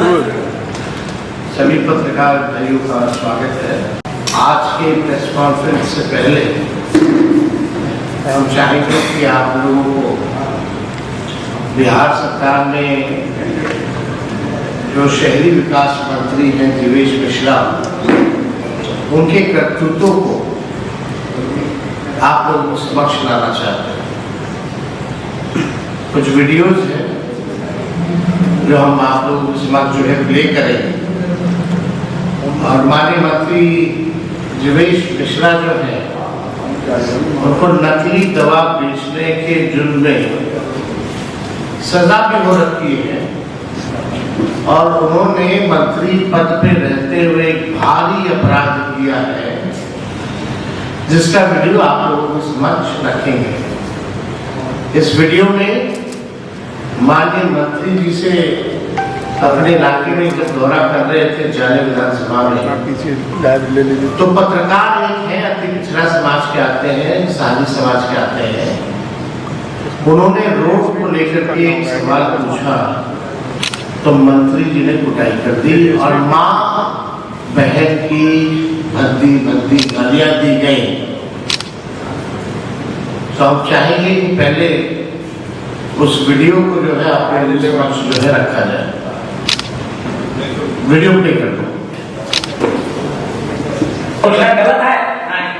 सभी पत्रकार भाइयों का स्वागत है। आज के प्रेस कॉन्फ्रेंस से पहले हम चाहेंगे कि आप लोगों को बिहार सरकार ने जो शहरी विकास मंत्री हैं जीवेश मिश्रा, उनके कर्तृत्व को आप लोगों को समक्ष लाना चाहते हैं। कुछ वीडियोज हैं जो हम आप लोगों के समक्ष जो है प्ले करेंगे। और माननीय मंत्री जीवेश मिश्रा जो है, उनको नकली दवा बेचने के जुर्म में सजा भी हो रखी है और उन्होंने मंत्री पद पे रहते हुए एक भारी अपराध किया है, जिसका वीडियो आप लोगों के समक्ष रखेंगे। इस वीडियो में माननीय मंत्री जी से अपने इलाके में जब दौरा कर रहे थे जाने विधानसभा में, तो पत्रकार एक है, अति पिछड़ा समाज के आते हैं, सादी समाज के आते हैं, उन्होंने रोड को लेकर के एक सवाल पूछा तो मंत्री जी ने कुटाई कर दी और मां बहन की भद्दी भद्दी गालियां दी गई। तो हम चाहेंगे कि पहले उस वीडियो को जो है अपने समक्ष जो है रखा जाए। वीडियो प्ले कर दो। गलत है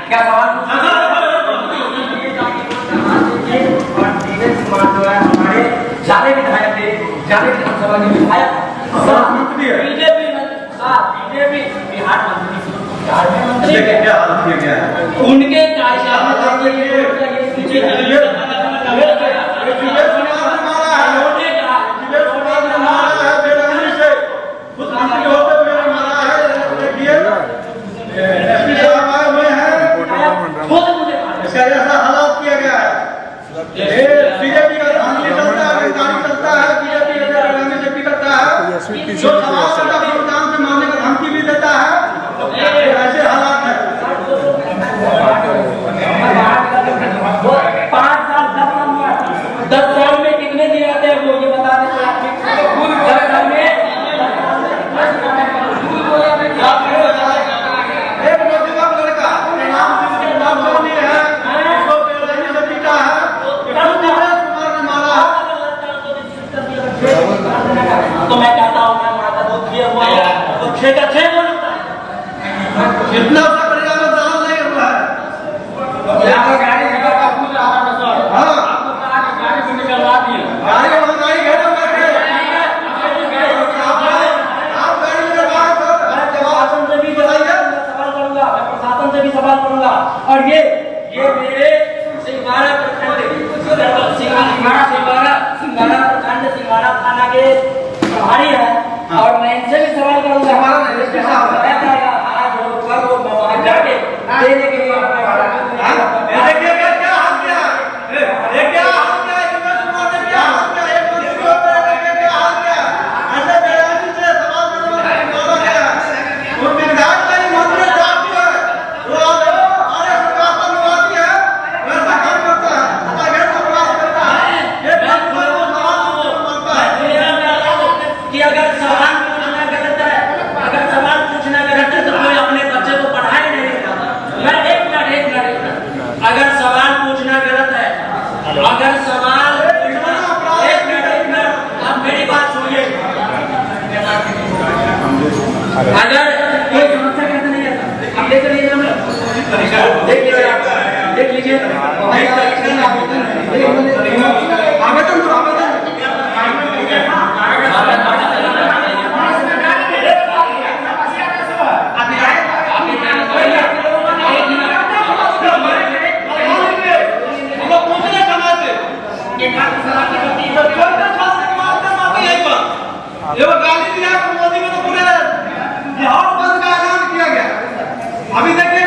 क्या सवाल हमारे जाने विधायक थे, जाने विधानसभा के विधायक बीजेपी बिहार मंत्री क्या हाल किया गया है उनके इतना परिणाम नहीं हुआ है। गाड़ी का पूछ रहा था सर। हाँ, गाड़ी को निकलवा दिए। गाड़ी वहाँ गाड़ी घेरे में बैठे। आप गाड़ी में बाहर तो प्रशासन से भी सवाल करूँगा, प्रशासन से भी सवाल करूँगा। और ये मेरे सिंघाड़ा प्रखंड सिंघाड़ा थाना के प्रभारी है और मैं इनसे भी सवाल करूँगा। देने के लिए अगर कोई समस्या कैसे नहीं है आप देख लीजिए, देख लीजिए आवेदन तो अभी देखिए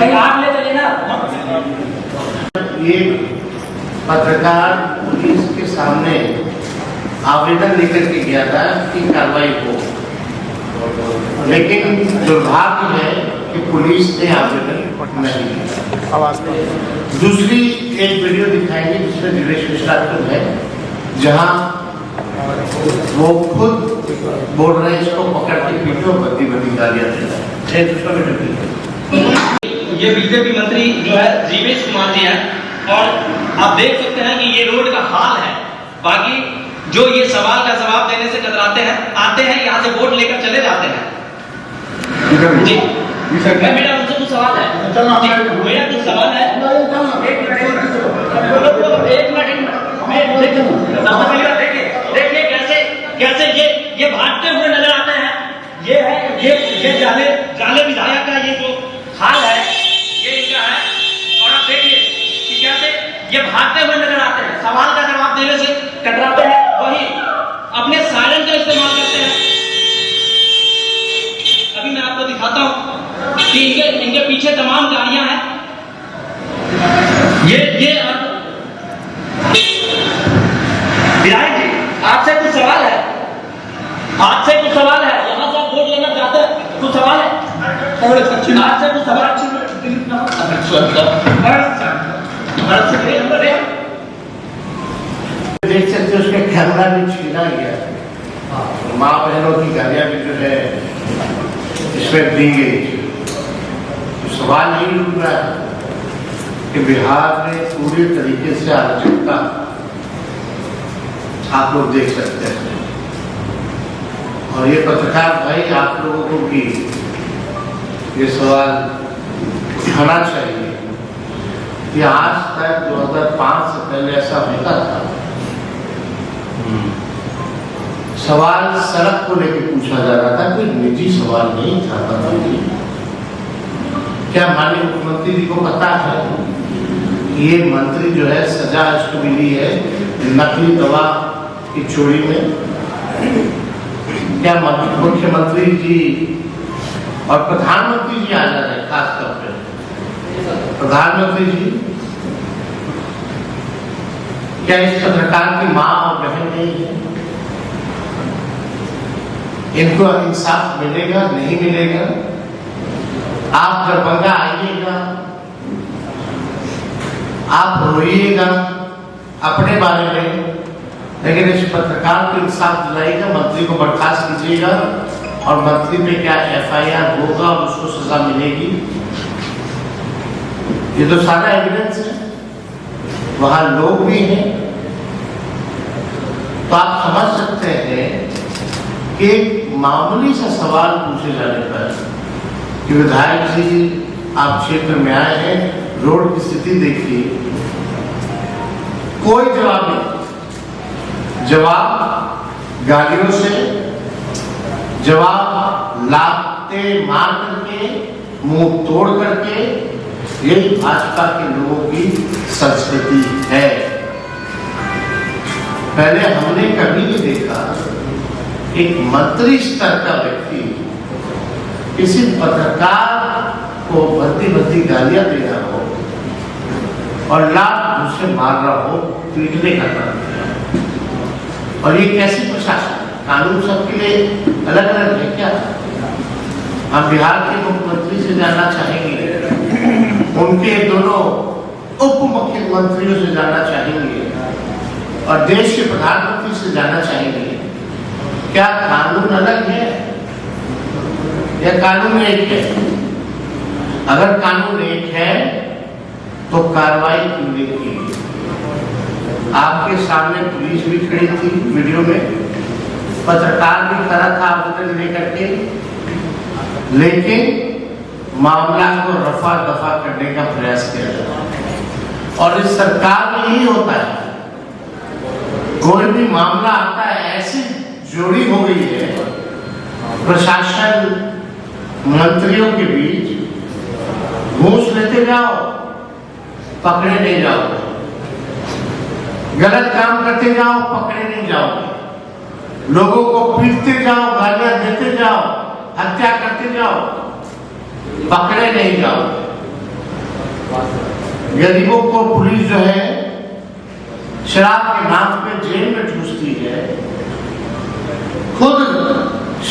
कहीं आप ले चले ना। ये पत्रकार पुलिस के सामने आवेदन लेकर के गया था कि कार्रवाई हो, लेकिन दुर्भाग्य है कि पुलिस ने आवेदन नहीं किया। दूसरी एक वीडियो दिखाएंगे जिसमें दिवेश मिश्रा खुद है, जहां वो खुद बोल रहे हैं इसको पकड़ के पीटो, बद्दी बद्दी गालियां दे रहे हैं। दूसरा वीडियो देखिए। ये बीजेपी मंत्री जो है जीवेश कुमार जी हैं, और आप देख सकते हैं कि ये रोड का हाल है। बाकी जो ये सवाल का जवाब देने से कतराते हैं, आते हैं यहाँ से वोट लेकर चले जाते हैं। जी मेरा उनसे कुछ सवाल है, मेरा कुछ सवाल है। देखिए कैसे ये भागते हुए नजर आते हैं। ये है ये जाले विधायक का ये जो हाल है ये इनका है, और आप देखिए कि कैसे ये भागते हुए नजर आते हैं, सवाल का जवाब देने से कतराते हैं, वही अपने सायरन का इस्तेमाल करते हैं। अभी मैं आपको दिखाता हूं कि इनके पीछे तमाम गाड़ियां हैं। ये विधायक जी आपसे कुछ सवाल है, आपसे कुछ सवाल है। यहाँ से आप वोट लेना चाहते हैं, कुछ सवाल है आपसे, कुछ सवाल। देख सकते हो उसके कैमरा भी छीना गया, माँ बहनों की गालियां भी जो है इसमें दी गई। तो सवाल यही उठ रहा है कि बिहार में पूरी तरीके से अराजकता आप लोग देख सकते हैं, और ये पत्रकार भाई आप लोगों को भी ये सवाल उठाना चाहिए कि आज तक 2005 से पहले ऐसा होता था। सवाल सड़क को लेकर पूछा जा रहा था, कोई निजी सवाल नहीं था। क्या माननीय मुख्यमंत्री जी को पता है कि ये मंत्री जो है सजा इसको मिली है नकली दवा की चोरी में? क्या मुख्यमंत्री जी और प्रधानमंत्री जी आ जा रहे हैं, खासतौर पर प्रधानमंत्री जी, क्या इस पत्रकार की मां और बहन नहीं है? इनको इंसाफ मिलेगा नहीं मिलेगा? आप दरभंगा आइएगा, आप रोइएगा अपने बारे में, लेकिन इस पत्रकार को इंसाफ दिलाइएगा, मंत्री को बर्खास्त कीजिएगा, और मंत्री पे क्या FIR होगा और उसको सजा मिलेगी। ये तो सारा एविडेंस है, वहां लोग भी हैं। तो आप समझ सकते हैं कि एक मामूली सा सवाल पूछे जाने पर कि विधायक जी आप क्षेत्र में आए हैं, रोड की स्थिति देखिए, कोई जवाब नहीं। जवाब गालियों से, जवाब लाते मार करके, मुंह तोड़ करके। यही भाजपा के लोगों की संस्कृति है। पहले हमने कभी नहीं देखा एक मंत्री स्तर का व्यक्ति किसी पत्रकार को भद्दी गालियां दे रहा हो और लात घूंसे मार रहा हो, पीटने का काम किया। और ये कैसी प्रशासन? कानून सबके लिए अलग अलग है क्या? हम बिहार के मुख्यमंत्री से जानना चाहेंगे, उनके दोनों उप मुख्यमंत्रियों से जानना चाहेंगे, और देश के प्रधानमंत्री से जानना चाहेंगे, क्या कानून अलग है या कानून एक है? अगर कानून एक है तो कार्रवाई क्यों नहीं की? आपके सामने पुलिस भी खड़ी थी वीडियो में, पत्रकार भी खड़ा था आवेदन लेकर के, लेकिन मामला को रफा दफा करने का प्रयास किया जाता। और इस सरकार में यही होता है, कोई भी मामला आता है, ऐसी जोड़ी हो गई है प्रशासन मंत्रियों के बीच, घूस लेते जाओ पकड़े नहीं जाओगे, गलत काम करते जाओ पकड़े नहीं जाओगे, लोगों को पीटते जाओ, गालियां देते जाओ, हत्या करते जाओ, पकड़े नहीं जाओगे। गरीबों को पुलिस जो है शराब के नाम पे जेल में ठूसती है, खुद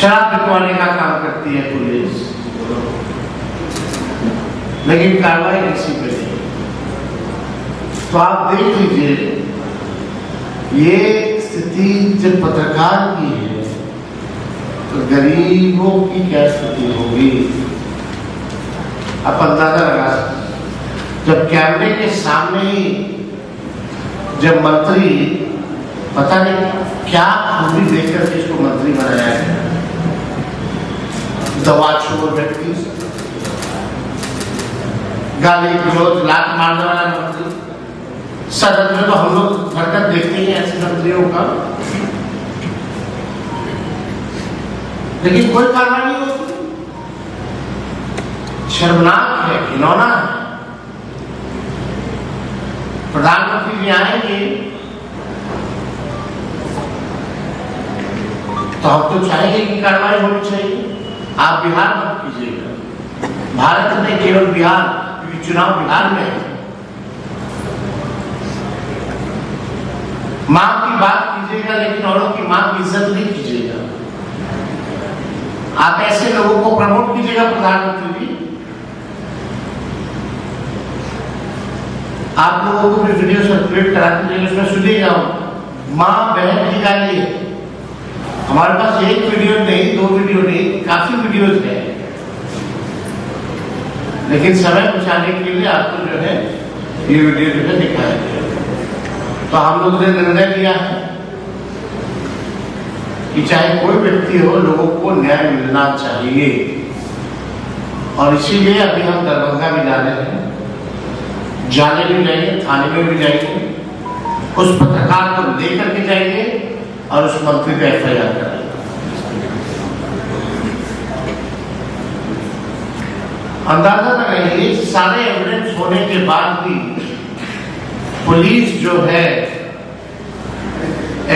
शराब बिकवाने का काम करती है पुलिस, लेकिन कार्रवाई किसी पे नहीं। तो आप देख लीजिए ये स्थिति जब पत्रकार की है तो गरीबों की क्या स्थिति होगी आप अंदाजा लगा सकते। जब कैमरे के सामने ही जब मंत्री पता नहीं क्या खूबी देखकर इसको मंत्री बनाया है, दवाचोर व्यक्ति, गाली गलौज लात मारने वाला मंत्री, सदन में तो हम लोग हरकत देखते हैं ऐसे मंत्रियों का, लेकिन कोई कार्रवाई नहीं होती। शर्मनाक है, घिनौना है। प्रधानमंत्री जी आएंगे तो हम तो चाहेंगे कि कार्रवाई होनी चाहिए। आप बिहार मत कीजिएगा, भारत में केवल बिहार, क्योंकि चुनाव बिहार में है। मां की बात कीजिएगा लेकिन औरों की मां की इज्जत नहीं कीजिएगा। आप ऐसे लोगों को प्रमोट कीजिएगा प्रधानमंत्री जी। आप लोगों को भी वीडियो सर्कुलेट करा दीजिएगा, उसमें सुनिएगा मां बहन की गाली है। हमारे पास एक वीडियो नहीं, दो वीडियो नहीं, काफी वीडियोज है, लेकिन समय बचाने के लिए आपको जो है ये वीडियो जो है दिखाया गया। तो हम लोगों ने निर्णय लिया है कि चाहे कोई व्यक्ति हो, लोगों को न्याय मिलना चाहिए, और इसीलिए अभी हम दरभंगा भी जा रहे हैं, जाने भी जाएंगे, थाने में भी जाएंगे, उस पत्रकार को लेकर के जाएंगे और उस मंत्री का FIR करेंगे। अंदाजा लगाइए, सारे एविडेंस होने के बाद भी पुलिस जो है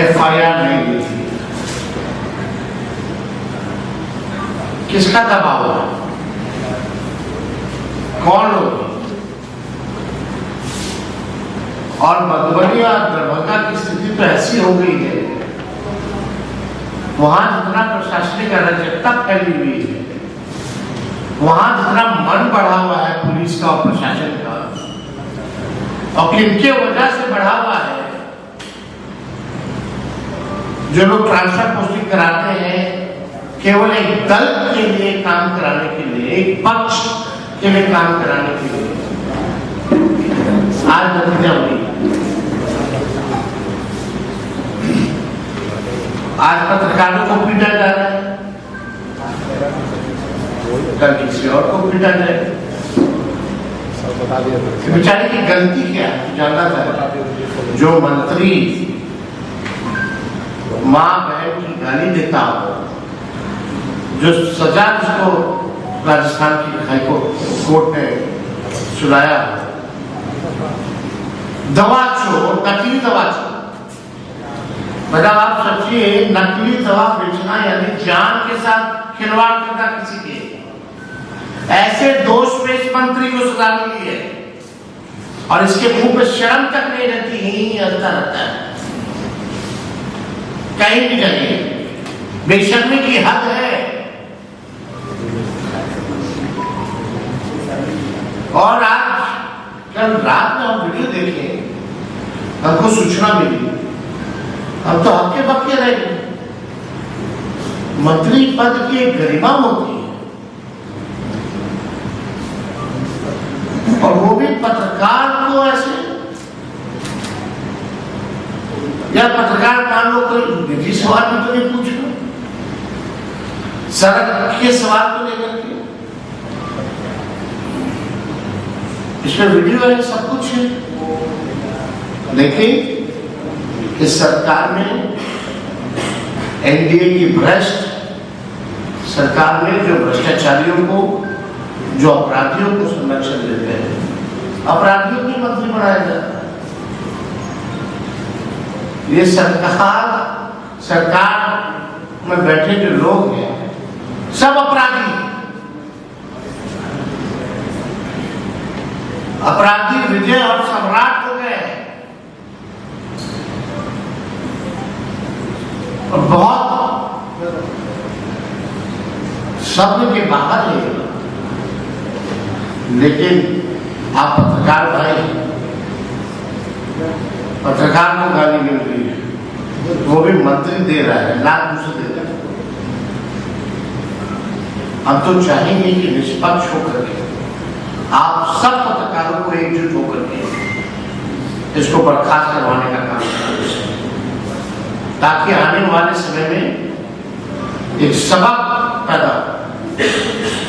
FIR नहीं देती। किसका दबाव है? कौन लोग? और मधुबनी और दरभंगा की स्थिति तो ऐसी हो गई है, वहां जितना प्रशासनिक अराजकता फैली हुई है, वहां जितना मन बढ़ा हुआ है पुलिस का और प्रशासन का, और किनके वजह से बढ़ा हुआ है, जो लोग ट्रांसफर पोस्टिंग कराते हैं केवल एक दल के लिए काम कराने के लिए, एक पक्ष के लिए काम कराने के लिए, आज नतीजा हुई। आज पत्रकारों को पीटा जा रहा है, कल किसी और को पीटा जाए। बेचारे की गलती क्या है जानना था। जो मंत्री मां बहन की गाली देता हो, जो सजा जिसको राजस्थान की हाईकोर्ट ने सुनाया, दवा चोर, नकली दवा चोर, मतलब आप सोचिए नकली दवा बेचना यानी जान के साथ खिलवाड़ करना किसी के, ऐसे दोष में इस मंत्री को सजा मिली है और इसके मुंह पे शर्म तक नहीं रहती, ही हंसता रहता है। कहीं भी जाइए बेशर्मी की हद है। और आज कल रात में हम वीडियो देखे, हमको सूचना मिली, हम तो हक्के बक्के रह गए। मंत्री पद की एक गरिमा होती है, और वो भी पत्रकार को ऐसे, या पत्रकार मान लो कोई निजी सवाल भी तो नहीं पूछ लो, सड़क के सवाल को लेकर के, इसमें वीडियो है, सब कुछ है। लेकिन इस सरकार में NDA की भ्रष्ट सरकार में जो भ्रष्टाचारियों को, जो अपराधियों को संरक्षण देते हैं, अपराधियों की मंत्री बनाया जाता है। ये सरकार में बैठे जो लोग हैं सब अपराधी हैं। अपराधी विजय और सम्राट हो गए हैं और बहुत शब्द के बाहर है। लेकिन आप पत्रकार भाई, पत्रकार को गाली मिल रही है, वो भी मंत्री दे रहा है, लाख दूसरे दे रहा है। हम तो चाहेंगे कि निष्पक्ष होकर के आप सब पत्रकारों को एकजुट होकर के इसको बर्खास्त करवाने का काम करें, ताकि आने वाले समय में एक सबक पैदा।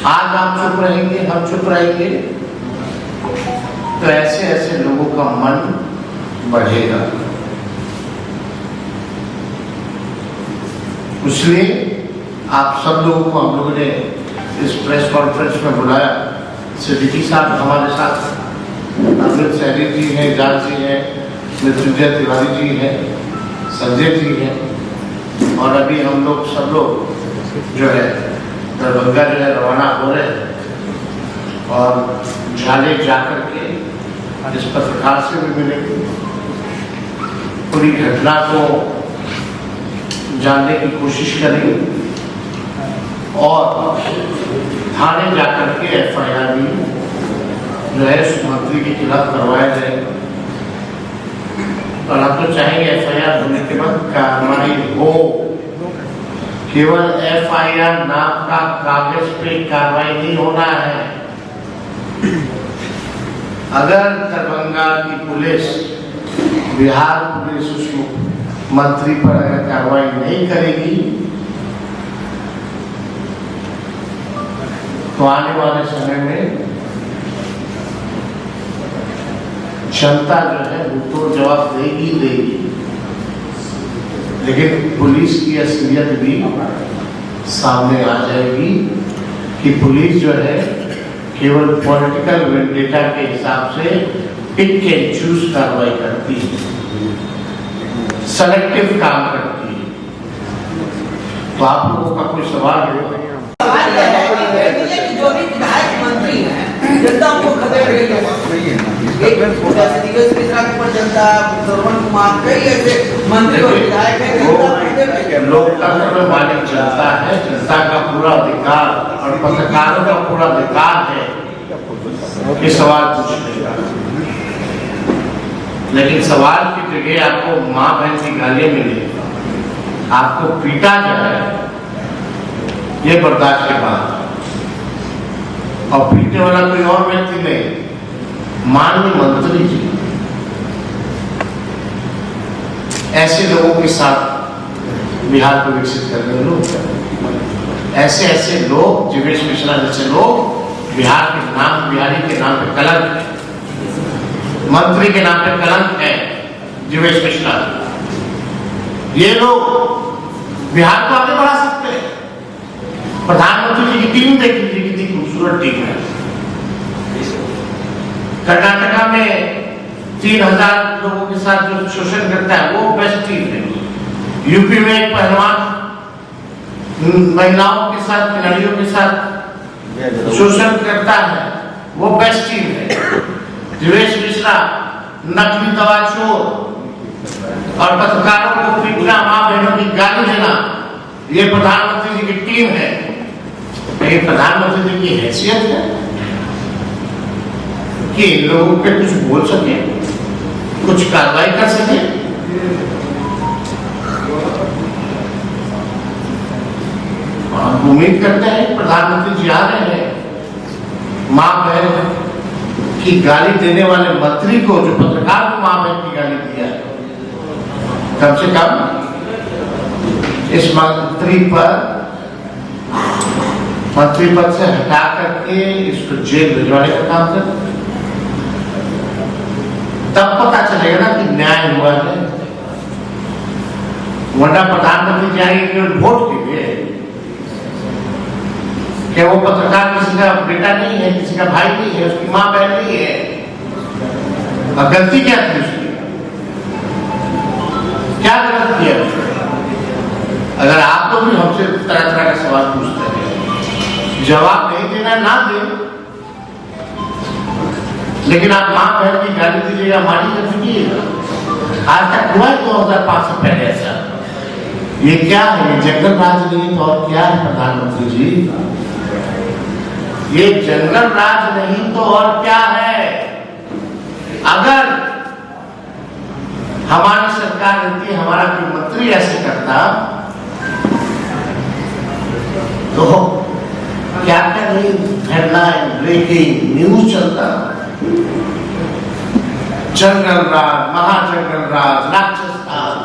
आज आप चुप रहेंगे, हम चुप रहेंगे, तो ऐसे ऐसे लोगों का मन बढ़ेगा। इसलिए आप सब लोगों को हम लोगों ने इस प्रेस कॉन्फ्रेंस में बुलाया। सिद्दीकी साहब हमारे साथ, अमृत सैनी जी हैं, जान जी हैं, मृत्युंजय तिवारी जी हैं, संजय जी हैं, और अभी हम लोग सब लोग जो है दरभंगा जो है रवाना हो रहे हैं और झाले जाकर के इस पत्रकार से भी मिलेंगे, पूरी घटना को जानने की कोशिश करेंगे और थाने जाकर के एफआईआर भी जो है उस मंत्री के खिलाफ करवाया जाएगा। और हम तो चाहेंगे एफआईआर होने के बाद कार्रवाई हो। केवल एफआईआर नाम का कागज पे कार्रवाई नहीं होना है। अगर दरभंगा की पुलिस, बिहार पुलिस उस मंत्री पर अगर कार्रवाई नहीं करेगी तो आने वाले समय में जनता जो है वो तो जवाब देगी देगी, लेकिन पुलिस की असलियत भी सामने आ जाएगी कि पुलिस जो है केवल पॉलिटिकल वेंडेटा के हिसाब से पिक एंड चूज कार्रवाई करती है, सेलेक्टिव काम करती है। तो आप लोगों का कोई सवाल है? जो भी विधायक मंत्री हैं, जनता उनको खतरे में लेके जनता, श्रवण कुमार, कई ऐसे मंत्री और विधायक हैं। लोकतंत्र में मालिक जनता है, जनता का पूरा अधिकार और पत्रकारों का पूरा अधिकार है कि सवाल पूछने का। लेकिन सवाल की जगह आपको माँ बहन की गालियां मिली, आपको पीटा जाए, ये बर्दाश्त की बात। और पीटने वाला कोई और व्यक्ति नहीं, माननीय मंत्री जी। ऐसे लोगों के साथ बिहार को विकसित करने लोग, ऐसे ऐसे लोग, जीवेश मिश्रा जैसे लोग बिहार के नाम, बिहारी के नाम पे कलंक है, मंत्री के नाम पे कलंक है। जीवेश मिश्रा, ये लोग बिहार को आगे बढ़ा सकते हैं। प्रधानमंत्री जी की टीम देख लीजिए, कितनी खूबसूरत टीम है। कर्नाटका में 3000 लोगों के साथ जो शोषण करता है वो बेस्ट टीम है। यूपी में एक पहलवान महिलाओं के साथ, खिलाड़ियों के साथ शोषण करता है, वो बेस्ट टीम है। जीवेश मिश्रा नकली दवा चोर और पत्रकारों को पीटना, मां बहनों की गाली देना, ये प्रधानमंत्री जी की टीम है। ये प्रधानमंत्री जी की हैसियत है कि इन लोगों पे कुछ बोल सके, कुछ कार्रवाई कर सके। हम उम्मीद करते हैं प्रधानमंत्री जी आ रहे हैं, मां बहन की गाली देने वाले मंत्री को, जो पत्रकार को मां बहन की गाली दिया है, कम से कम इस मंत्री पर, मंत्री पद से हटा करके इसको जेल भिजवाने का काम कर, तब पता चलेगा ना कि न्याय हुआ है। वरना प्रधानमंत्री जी आएंगे केवल वोट के लिए। क्या वो पत्रकार किसी का बेटा नहीं है, किसी का भाई नहीं है, उसकी मां बहन नहीं है? और गलती क्या थी उसकी? क्या गलत किया उसने? अगर आप लोग भी हमसे तरह तरह के सवाल पूछते हैं, जवाब नहीं देना ना दे, लेकिन आप माँ बहन की गाली दीजिएगा, मारी कर दीजिएगा। आज तक हुआ है 2005 से पहले ऐसा? ये क्या है? ये जंगल राज नहीं तो और क्या है प्रधानमंत्री जी? ये जंगल राज नहीं तो और क्या है? अगर हमारी सरकार रहती, हमारा कोई मंत्री ऐसे करता तो क्या क्या नहीं हेडलाइन ब्रेकिंग न्यूज चलता। जंगल राज, महाजंगल राज, राक्षस राज।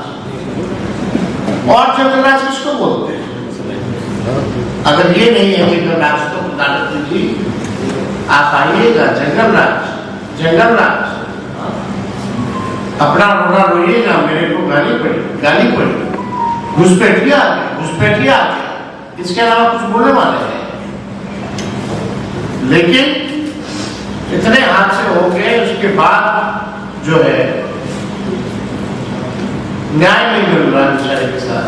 और जंगल राज किसको बोलते हैं? अगर ये नहीं है जंगल राज तो प्रधानमंत्री जी आप आइएगा, जंगल राज, जंगल राज अपना रोना रोइएगा, मेरे को गाली पड़ी, घुसपैठिया आ गया, इसके अलावा कुछ बोलने वाले हैं? लेकिन इतने हादसे हो गए, उसके बाद जो है न्याय नहीं मिल रहा बेचारे के साथ।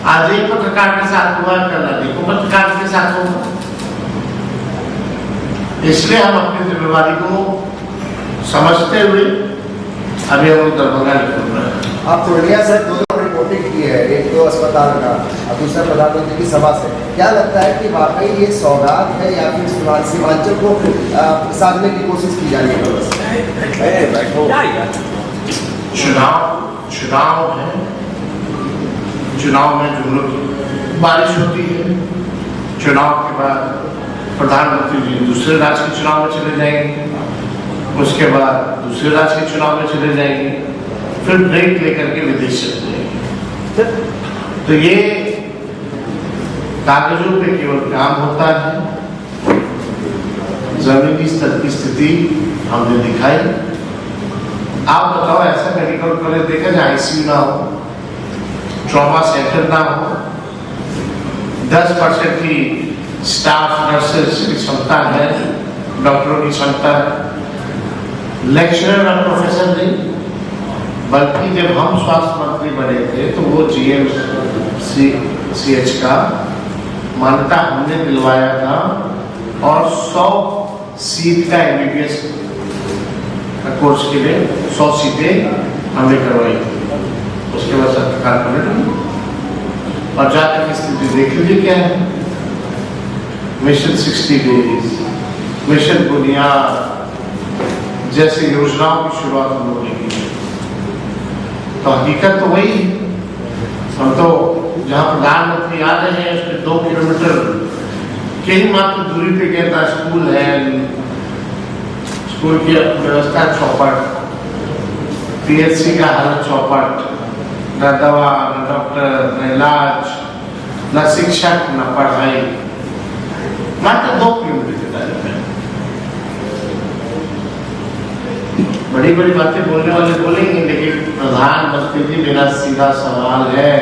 आज एक पत्रकार के साथ हुआ, कल देखो पत्रकार के साथ होगा। इसलिए हम अपनी जिम्मेवारी को समझते हुए अभी हम दरभंगा निकल रहे हैं। आप पूर्णिया से 2 रिपोर्टिंग की है, एक तो अस्पताल का और दूसरा प्रधानमंत्री की सभा से। क्या लगता है कि वाकई ये सौगात है या फिर सीमांचल को साधने की कोशिश की जा रही है? चुनाव है, चुनाव में जो लोग बारिश होती है, चुनाव के बाद प्रधानमंत्री जी दूसरे राज्य के चुनाव में चले जाएंगे, उसके बाद दूसरे राज्य के चुनाव में चले जाएंगे, फिर ब्रेक लेकर के विदेश चले जाएंगे। तो ये कागजों पे केवल काम होता है, जमीनी स्तर की स्थिति हमने दिखाई। आप बताओ ऐसा मेडिकल कॉलेज देखा जहाँ आईसीयू ना हो, ट्रॉमा सेंटर ना हो, 10% की स्टाफ नर्सेस की क्षमता है, डॉक्टरों की क्षमता है, लेक्चरर और प्रोफेसर नहीं। बल्कि जब हम स्वास्थ्य मंत्री बने थे तो वो GMCH का मान्यता हमने दिलवाया था और 100 सीट का MBBS कोर्स के लिए 100 सीटें हमने करवाई। उसके बाद सरकार पलट और जाकर की स्थिति देख लीजिए क्या है। मिशन 60 डेज, मिशन बुनियाद जैसे योजनाओं की शुरुआत हम लोगों ने की। तो हकीकत तो वही है। हम तो जहाँ प्रधानमंत्री आ रहे हैं उसके 2 किलोमीटर के ही मात्र दूरी पे कहता स्कूल है, स्कूल की व्यवस्था चौपट, PHC का हालत चौपट, न दवा, न डॉक्टर, न इलाज, न शिक्षक, न पढ़ाई, मात्र 2 किलोमीटर के दायरे में। बड़ी बड़ी बातें बोलने वाले बोलेंगे, लेकिन प्रधानमंत्री जी मेरा सीधा सवाल है,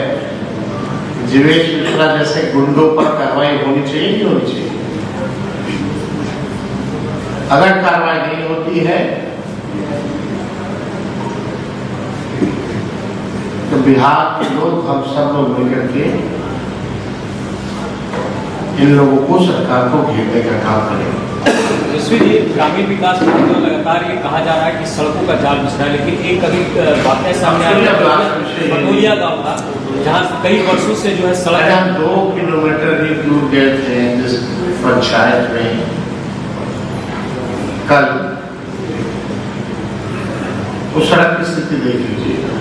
जीवेश मिश्रा जैसे गुंडों पर कार्रवाई होनी चाहिए नहीं होनी चाहिए? अगर कार्रवाई नहीं होती है तो बिहार के लोग, हम सब लोग मिलकर के इन लोगों को, सरकार को घेरने का काम करेंगे। ग्रामीण विकास मंत्री द्वारा लगातार ये कहा जा रहा है कि सड़कों का जाल बिछा है, लेकिन एक कभी वाकया सामने आ रहा है बटोलिया गाँव का, जहाँ कई वर्षों से जो है सड़क 2 किलोमीटर ही दूर गए थे जिस पंचायत में कल, उस सड़क की स्थिति देख लीजिएगा।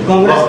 कांग्रेस